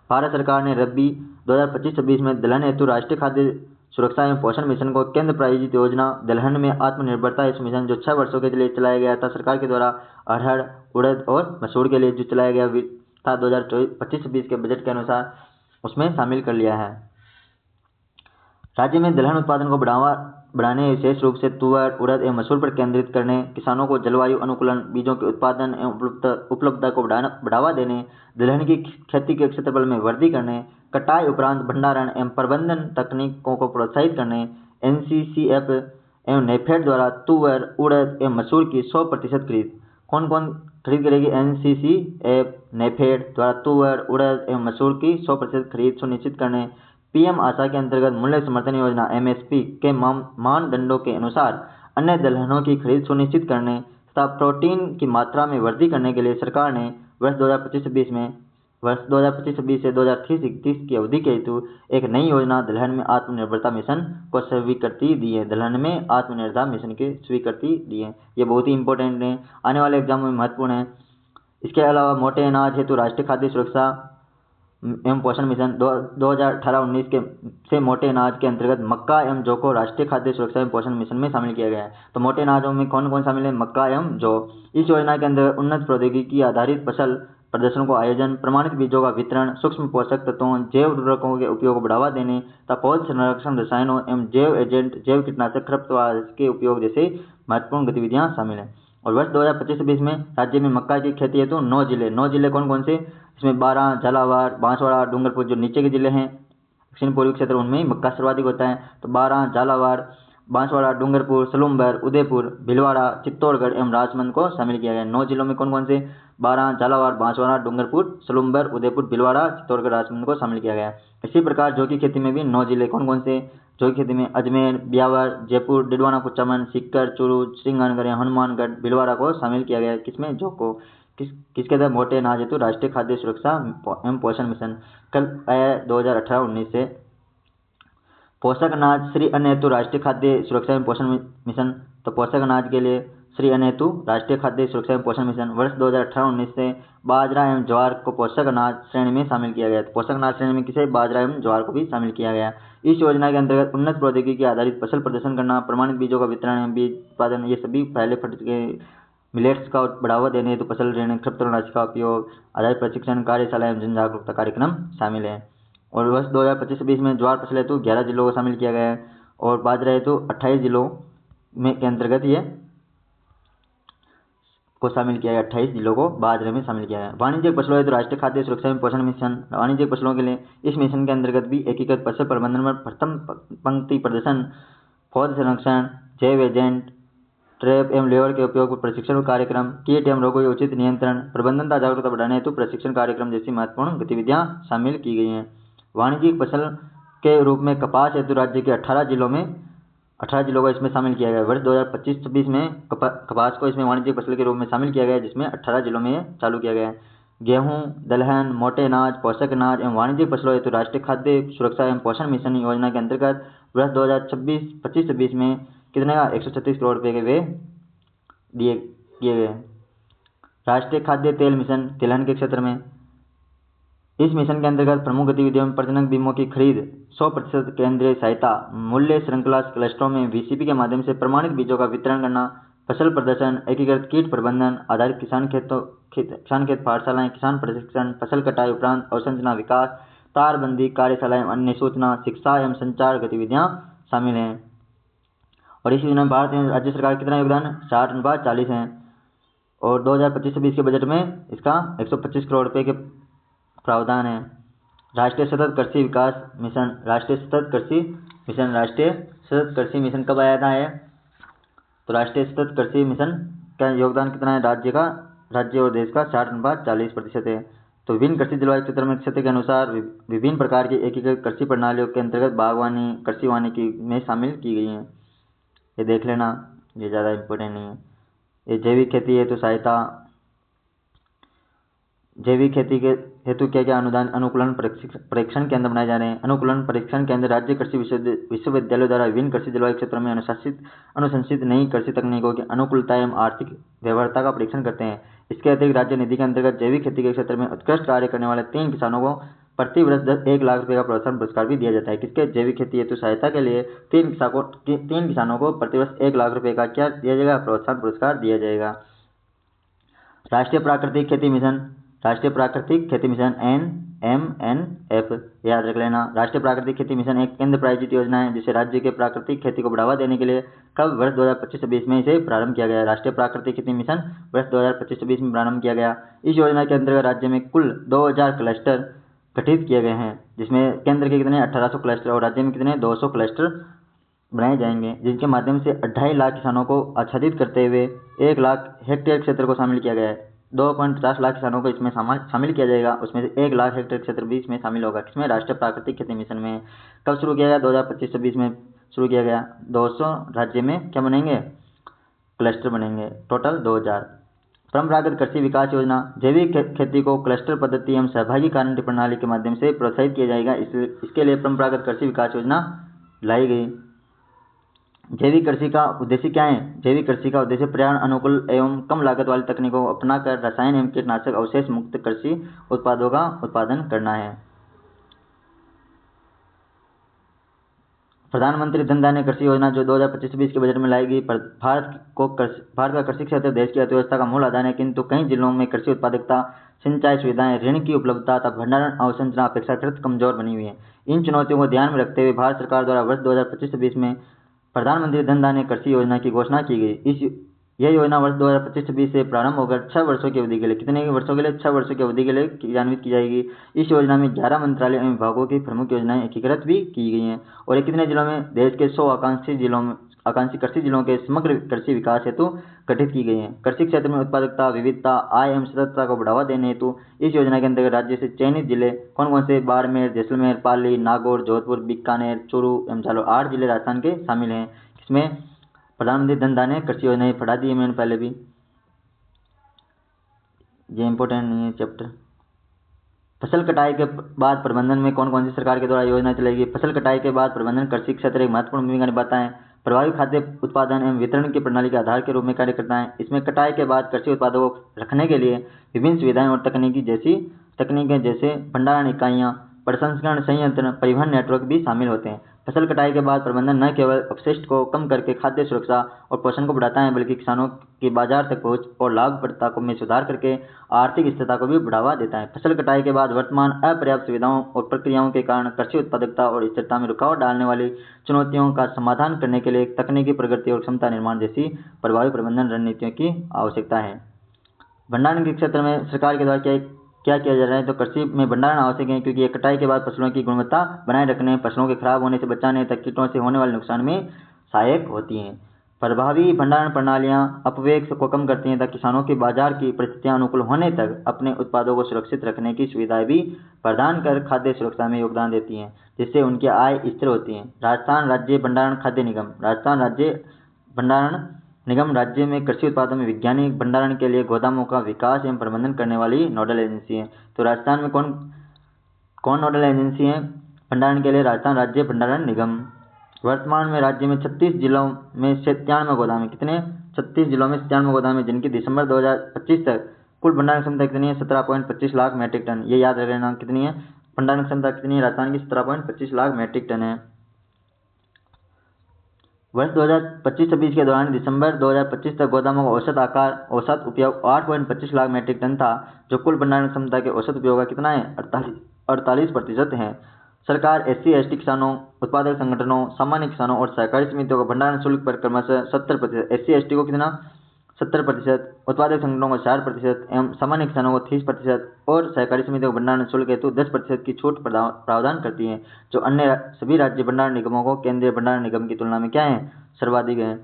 [SPEAKER 1] भारत सरकार ने रबी 2025-26 में दलहन हेतु राष्ट्रीय खाद्य सुरक्षा एवं पोषण मिशन को केंद्र प्रायोजित योजना दलहन में आत्मनिर्भरता इस मिशन जो 6 वर्षों के लिए चलाया गया था, सरकार के द्वारा अरहर, उड़द और मसूर के लिए जो चलाया गया था 2025-26 के बजट के अनुसार उसमें शामिल कर लिया है। राज्य में दलहन उत्पादन को बढ़ाने विशेष रूप से तुअर, उड़द एवं मसूर पर केंद्रित करने, किसानों को जलवायु अनुकूलन बीजों के उत्पादन एवं उपलब्धता को बढ़ावा देने, दलहन की खेती के क्षेत्रफल में वृद्धि करने, कटाई उपरांत भंडारण एवं प्रबंधन तकनीकों को प्रोत्साहित करने, NCCF एवं नेफेड द्वारा तुअर, उड़द एवं मसूर की 100% खरीद। कौन कौन खरीद करेगी? NCCF, नेफेड द्वारा तुअर, उड़द एवं मसूर की 100% खरीद सुनिश्चित करने, PM आशा के अंतर्गत मूल्य समर्थन योजना MSP के मानदंडों के अनुसार अन्य दलहनों की खरीद सुनिश्चित करने तथा प्रोटीन की मात्रा में वृद्धि करने के लिए सरकार ने वर्ष 2025-26 से 2030-31 की अवधि के हेतु एक नई योजना दलहन में आत्मनिर्भरता मिशन को स्वीकृति दी है। दलहन में आत्मनिर्भरता मिशन की स्वीकृति दी है। ये बहुत ही इंपॉर्टेंट है, आने वाले एग्जाम में महत्वपूर्ण है। इसके अलावा मोटे अनाज हेतु राष्ट्रीय खाद्य सुरक्षा एवं पोषण मिशन 2018-19 के से मोटे अनाज के अंतर्गत मक्का एवं जौ को राष्ट्रीय खाद्य सुरक्षा एवं पोषण मिशन में शामिल किया गया है। तो मोटे अनाजों में कौन कौन शामिल है? मक्का एवं जौ। इस योजना के अंतर्गत उन्नत प्रौद्योगिकी आधारित फसल प्रदर्शन को आयोजन, प्रमाणित बीजों का वितरण, सूक्ष्म पोषक तत्वों, जैव उर्वरकों के उपयोग को बढ़ावा देने तथा पौध संरक्षण रसायनों एवं जैव एजेंट, जैव कीटनाशक, खरपतवार के उपयोग जैसे महत्वपूर्ण गतिविधियां शामिल हैं। और वर्ष 2025-26 में राज्य में मक्का की खेती हेतु 9 जिले कौन कौन से? इसमें 12, झालावाड़, बांसवाड़ा, डूंगरपुर जो नीचे के जिले हैं दक्षिण पूर्वी क्षेत्र उनमें ही मक्का सर्वाधिक होता है। तो 12, झालावाड़, बांसवाड़ा, डूंगरपुर, सलूमबर, उदयपुर, भीलवाड़ा, चित्तौड़गढ़ एवं राजसमंद को शामिल किया गया है। 9 जिलों में कौन कौन से? 12, झालावाड़, बांसवाड़ा, डूंगरपुर, सलूमबर, उदयपुर, भीलवाड़ा, चित्तौड़गढ़, राजसमंद को शामिल किया गया है। इसी प्रकार जौ की खेती में भी 9 जिले कौन कौन से? जौ की खेती में अजमेर, ब्यावर, जयपुर, डिडवाना, कुचामन, सीकर, चूरू, श्रीगंगानगर, हनुमानगढ़, भीलवाड़ा को शामिल किया गया है। किसमें? जौ को। किसके तहत? मोटे अनाज हेतु राष्ट्रीय खाद्य सुरक्षा एवं पोषण मिशन कल आया 2018-19 से। पोषक अनाज श्री अन्न हेतु राष्ट्रीय खाद्य सुरक्षा एवं पोषण मिशन। तो पोषक अनाज के लिए श्री अन्न हेतु राष्ट्रीय खाद्य सुरक्षा एवं पोषण मिशन वर्ष 2018-19 से बाजरा एवं ज्वार को पोषक अनाज श्रेणी में शामिल किया गया। तो पोषक अनाज श्रेणी में किसे? बाजरा एवं ज्वार को भी शामिल किया गया। इस योजना के अंतर्गत उन्नत प्रौद्योगिकी आधारित फसल प्रदर्शन करना, प्रमाणित बीजों का वितरण एवं बीज उत्पादन, ये सभी पहले फट के मिलेट्स का बढ़ावा देने हेतु फसल ऋण, खरपतवारनाशी का उपयोग आधारित प्रशिक्षण कार्यशाला एवं जन जागरूकता कार्यक्रम शामिल है। और वर्ष 2025-26 में ज्वार फसल हेतु 11 जिलों को शामिल किया गया है और बाजरा हेतु 28 जिलों में के अंतर्गत ये को शामिल किया गया। 28 जिलों को बाजरे में शामिल किया गया। वाणिज्यिक फसलों हेतु राष्ट्रीय खाद्य सुरक्षा एवं पोषण मिशन। वाणिज्यिक फसलों के लिए इस मिशन के अंतर्गत भी एकीकृत फसल प्रबंधन में प्रथम पंक्ति प्रदर्शन, पौध संरक्षण, जैव एजेंट, ट्रैप एवं लेवर के उपयोग पर प्रशिक्षण कार्यक्रम, कीट एवं रोगों के उचित नियंत्रण, प्रबंधन तथा जागरूकता बढ़ाने हेतु प्रशिक्षण कार्यक्रम जैसी महत्वपूर्ण गतिविधियां शामिल की गई हैं। वाणिज्यिक फसल के रूप में कपास हेतु राज्य के 18 जिलों को इसमें शामिल किया गया। वर्ष 2025-26 में कपास को इसमें वाणिज्यिक फसल के रूप में शामिल किया गया, जिसमें 18 जिलों में चालू किया गया है। गेहूं, दलहन, मोटे अनाज, पोषक अनाज एवं वाणिज्यिक फसलों हेतु राष्ट्रीय खाद्य सुरक्षा एवं पोषण मिशन योजना के अंतर्गत वर्ष 2025-26 में कितने का? 136 करोड़ रुपए के वे किए गए। राष्ट्रीय खाद्य तेल मिशन तिलहन के क्षेत्र में, इस मिशन के अंतर्गत प्रमुख गतिविधियों में प्रजनक बीमों की खरीद, 100% केंद्रीय सहायता, मूल्य श्रृंखला क्लस्टरों में VCP के माध्यम से प्रमाणित बीजों का वितरण करना, फसल प्रदर्शन, एकीकृत कीट प्रबंधन आधारित किसान खेत पाठशालाएं, किसान प्रशिक्षण, फसल कटाई उपरांत अवसंरचना विकास, तारबंदी कार्यशालाएं, अन्य सूचना, शिक्षा एवं संचार गतिविधियां शामिल हैं। और इस योजना में भारत एवं राज्य सरकार कितना योगदान? 60/40 है। और 2025-26 के बजट में इसका 125 करोड़ रुपए के प्रावधान है। राष्ट्रीय सतत कृषि विकास मिशन, राष्ट्रीय सतत कृषि मिशन कब आया था? तो राष्ट्रीय सतत कृषि मिशन का योगदान कितना है? राज्य और देश का 60/40% है। तो विभिन्न कृषि जलवायु क्षेत्र में क्षेत्र के अनुसार विभिन्न प्रकार की एकीकृत कृषि प्रणालियों के अंतर्गत बागवानी, कृषि वानिकी में शामिल की गई है। ये देख लेना, ये ज़्यादा इम्पोर्टेंट नहीं है। ये जैविक खेती है तो सहायता, जैविक खेती के हेतु क्या क्या अनुदान अनुकूलन परीक्षण केंद्र बनाए जा रहे हैं। अनुकूलन परीक्षण केंद्र राज्य कृषि विश्वविद्यालयों द्वारा विभिन्न कृषि जलवायु क्षेत्रों में अनुशंसित नई कृषि तकनीकों की अनुकूलता एवं आर्थिक व्यवहार्यता का परीक्षण करते हैं। इसके अतिरिक्त राज्य निधि के अंतर्गत जैविक खेती के क्षेत्र में उत्कृष्ट कार्य करने वाले 3 किसानों को प्रति वर्ष 1 लाख रुपए का प्रोत्साहन पुरस्कार भी दिया जाता है। किसके जैविक खेती हेतु सहायता के लिए 3 किसानों को प्रति वर्ष 1 लाख रुपए का क्या दिया जाएगा, प्रोत्साहन पुरस्कार दिया जाएगा। राष्ट्रीय प्राकृतिक खेती मिशन, राष्ट्रीय प्राकृतिक खेती मिशन NMNF याद रख लेना। राष्ट्रीय प्राकृतिक खेती मिशन एक केंद्र प्रायोजित योजना है जिसे राज्य के प्राकृतिक खेती को बढ़ावा देने के लिए कब वर्ष 2025-26 में इसे प्रारंभ किया गया। राष्ट्रीय प्राकृतिक खेती मिशन वर्ष 2025-26 में प्रारंभ किया गया। इस योजना के अंतर्गत राज्य में कुल 2000 क्लस्टर गठित किए गए हैं, जिसमें केंद्र के कितने 1800 क्लस्टर और राज्य में कितने 200 क्लस्टर बनाए जाएंगे, जिनके माध्यम से 2.5 लाख किसानों को आच्छादित करते हुए 1 लाख हेक्टेयर क्षेत्र को शामिल किया गया है। 2.50 लाख किसानों को इसमें शामिल किया जाएगा, उसमें से 1 लाख हेक्टेयर क्षेत्र भी इसमें शामिल होगा। किसमें, राष्ट्रीय प्राकृतिक खेती मिशन में। कब शुरू किया गया, 2025-26 में शुरू किया गया। 200 राज्य में क्या बनेंगे, क्लस्टर बनेंगे, टोटल 2000। परंपरागत कृषि विकास योजना, जैविक खेती को क्लस्टर पद्धति एवं सहभागी गारंटी प्रणाली के माध्यम से प्रोत्साहित किया जाएगा। इसके लिए परंपरागत कृषि विकास योजना लाई गई। जैविक कृषि का उद्देश्य क्या है, जैविक कृषि का उद्देश्य पर्यावरण अनुकूल एवं कम लागत वाली तकनीकों को अपनाकर रसायन एवं कीटनाशक अवशेष मुक्त कृषि उत्पादों का उत्पादन करना है। प्रधानमंत्री धन धान्य कृषि योजना जो 2025-26 के बजट में लाई गई। भारत का कृषि क्षेत्र देश की अर्थव्यवस्था का मूल आधार है, किंतु कई जिलों में कृषि उत्पादकता, सिंचाई सुविधाएं, ऋण की उपलब्धता तथा भंडारण अवसंरचना अपेक्षाकृत कमजोर बनी हुई है। इन चुनौतियों को ध्यान में रखते हुए भारत सरकार द्वारा वर्ष 2025-26 में प्रधानमंत्री धन धान्य कृषि योजना की घोषणा की गई। यह योजना वर्ष 2025-26 से प्रारंभ होकर 6 वर्षों की अवधि के लिए, कितने वर्षों के लिए, 6 वर्षों की अवधि के लिए क्रियान्वित की जाएगी। इस योजना में 11 मंत्रालय एवं विभागों की प्रमुख योजनाएं एकीकृत भी की गई हैं और ये कितने जिलों में, देश के 100 आकांक्षी कृषि जिलों के समग्र कृषि विकास हेतु गठित की गई हैं। कृषि क्षेत्र में उत्पादकता, विविधता, आय एवं सततता को बढ़ावा देने हेतु इस योजना के अंतर्गत राज्य से चयनित जिले कौन कौन से, बाड़मेर, जैसलमेर, पाली, नागौर, जोधपुर, बीकानेर, चूरू एवं जालौर, 8 जिले राजस्थान के शामिल हैं। इसमें प्रधानमंत्री धन धान्य कृषि योजना ये पढ़ा दी है मैंने पहले भी, ये इंपॉर्टेंट नहीं है चैप्टर। फसल कटाई के बाद प्रबंधन में कौन कौन सी सरकार के द्वारा योजना चलेगी। फसल कटाई के बाद प्रबंधन कृषि क्षेत्र एक महत्वपूर्ण भूमिका निभाता है। प्रभावी खाद्य उत्पादन एवं वितरण की प्रणाली के आधार के रूप में कार्य करता है। इसमें कटाई के बाद कृषि उत्पादों को रखने के लिए विभिन्न सुविधाएं और तकनीकें जैसे भंडारण इकाइयां, प्रसंस्करण संयंत्र, परिवहन नेटवर्क भी शामिल होते हैं। फसल कटाई के बाद प्रबंधन न केवल अपशिष्ट को कम करके खाद्य सुरक्षा और पोषण को बढ़ाता है, बल्कि किसानों की बाजार तक पहुंच और लाभप्रदता में सुधार करके आर्थिक स्थिरता को भी बढ़ावा देता है। फसल कटाई के बाद वर्तमान अपर्याप्त सुविधाओं और प्रक्रियाओं के कारण कृषि उत्पादकता और स्थिरता में रुकावट डालने वाली चुनौतियों का समाधान करने के लिए तकनीकी प्रगति और क्षमता निर्माण जैसी प्रभावी प्रबंधन रणनीतियों की आवश्यकता है। भंडारण के क्षेत्र में सरकार के द्वारा क्या किया जा रहा है, तो कृषि में भंडारण आवश्यक है, क्योंकि ये कटाई के बाद फसलों की गुणवत्ता बनाए रखने, फसलों के खराब होने से बचाने तक कीटों से होने वाले नुकसान में सहायक होती हैं। प्रभावी भंडारण प्रणालियां अपव्यय को कम करती हैं तथा किसानों की बाजार की परिस्थितियां अनुकूल होने तक अपने उत्पादों को सुरक्षित रखने की सुविधाएं भी प्रदान कर खाद्य सुरक्षा में योगदान देती हैं, जिससे उनकी आय स्थिर होती है। राजस्थान राज्य भंडारण खाद्य निगम, राजस्थान राज्य भंडारण निगम राज्य में कृषि उत्पादों में वैज्ञानिक भंडारण के लिए गोदामों का विकास एवं प्रबंधन करने वाली नोडल एजेंसी है। तो राजस्थान में कौन नोडल एजेंसी है भंडारण के लिए, राजस्थान राज्य भंडारण निगम। वर्तमान में राज्य में 36 जिलों में 97 गोदाम है, कितने 36 जिलों में 97 गोदाम है, जिनकी दिसंबर 2025 तक कुल भंडारण क्षमता कितनी है, 17.25 लाख मेट्रिक टन। ये याद रख लेना, कितनी है भंडारण क्षमता, कितनी है राजस्थान की, 17.25 लाख मेट्रिक टन है। वर्ष 2025-26 के दौरान दिसंबर 2025 तक गोदामों का औसत उपयोग 8.25 लाख मेट्रिक टन था, जो कुल भंडारण क्षमता के औसत उपयोग का कितना है, 48% है। सरकार SC/ST किसानों, उत्पादक संगठनों, सामान्य किसानों और सहकारी समितियों को भंडारण शुल्क पर क्रमशः 70%, SC/ST को कितना 70%, उत्पादक संगठनों को 4% एवं सामान्य किसानों को 30% और सहकारी समितियों को भंडारण शुल्क हेतु 10% की छूट प्रावधान करती है, जो अन्य सभी राज्य भंडारण निगमों को केंद्रीय भंडारण निगम की तुलना में क्या है, सर्वाधिक है।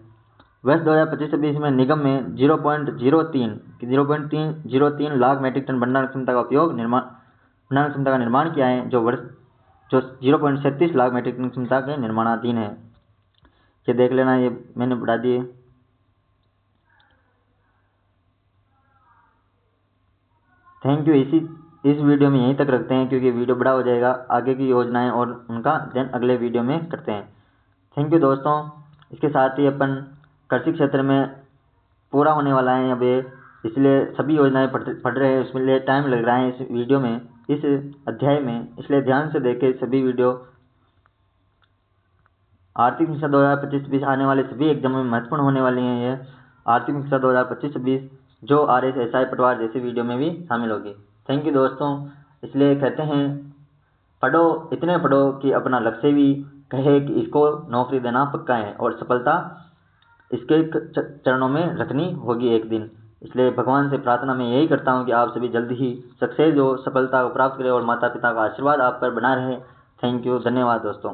[SPEAKER 1] वर्ष 2025-26 में निगम में 0.03 लाख मेट्रिक टन भंडारण क्षमता का निर्माण किया है, जो 0.37 लाख मेट्रिक टन क्षमता के निर्माणाधीन है। ये देख लेना, ये मैंने बढ़ा दिए। Thank you. इस वीडियो में यहीं तक रखते हैं, क्योंकि वीडियो बड़ा हो जाएगा। आगे की योजनाएं और उनका अध्ययन अगले वीडियो में करते हैं। थैंक यू दोस्तों। इसके साथ ही अपन कृषि क्षेत्र में पूरा होने वाला है अब ये, इसलिए सभी योजनाएं पढ़ रहे हैं, उसमें लिए टाइम लग रहा है इस वीडियो में, इस अध्याय में, इसलिए ध्यान से देखें सभी वीडियो। आर्थिक शिक्षा 2025-26 आने वाले सभी एग्जामों में महत्वपूर्ण होने वाली हैं। ये आर्थिक शिक्षा 2025-26 जो RSSI पटवार जैसे वीडियो में भी शामिल होगी। थैंक यू दोस्तों। इसलिए कहते हैं पढ़ो, इतने पढ़ो कि अपना लक्ष्य भी कहे कि इसको नौकरी देना पक्का है, और सफलता इसके चरणों में रखनी होगी एक दिन। इसलिए भगवान से प्रार्थना मैं यही करता हूँ कि आप सभी जल्द ही सक्सेस हो, सफलता को प्राप्त करें और माता पिता का आशीर्वाद आप पर बना रहे। थैंक यू, धन्यवाद दोस्तों।